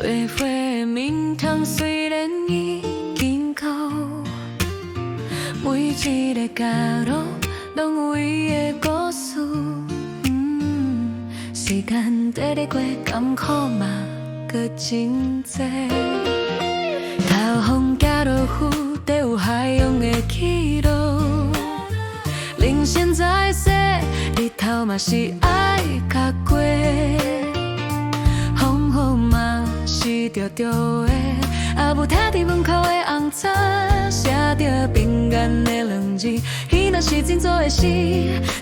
白花的面汤虽然已经到，每一个角落拢有伊的故事。时间跟你过，甘苦嘛搁真多。头风行落雨，底有海洋的起落。人生在世，日头嘛是爱较过。风雨嘛是着着的，也无拆伫门口的红纸，写着平安的两字。伊若是真做的事，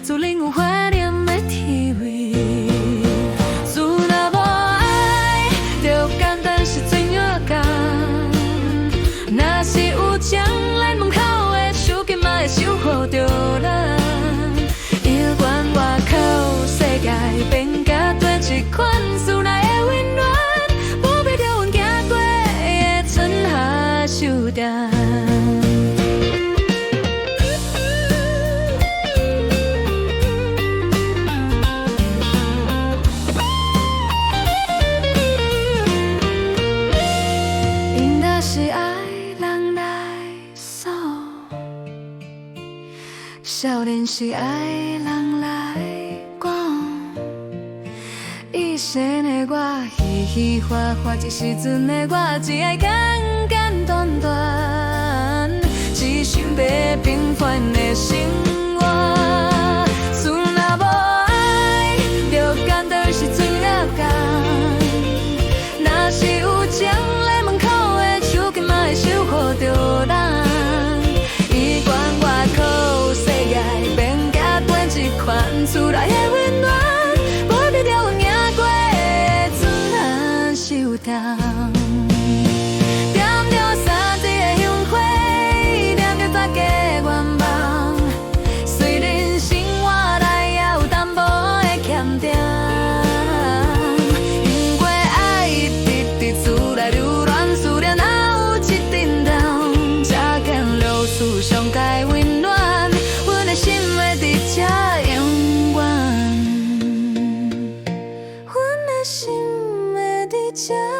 自然有怀念的体味。自若无爱，就简单是最勇敢。若是有将来门口的手机嘛会守护着咱。遥远外口世界变甲短一款，厝内的温暖，不必着阮行过的春夏秋冬。少年是爱人来讲，以前的我嘻嘻哈哈，一时阵的我只爱简简单单，一想要平凡的生活。自若无爱，就简单是最了解。若是有将来门口的手机嘛会守护着咱。厝内的温暖，不必着阮行过的春夏秋冬。点着三季的香花，念着大家的愿望。虽然生活内也有淡薄的欠定，因为爱一直伫厝内流乱，思念哪有一阵动？加减如此上界温暖，阮的心会伫这。心会伫这。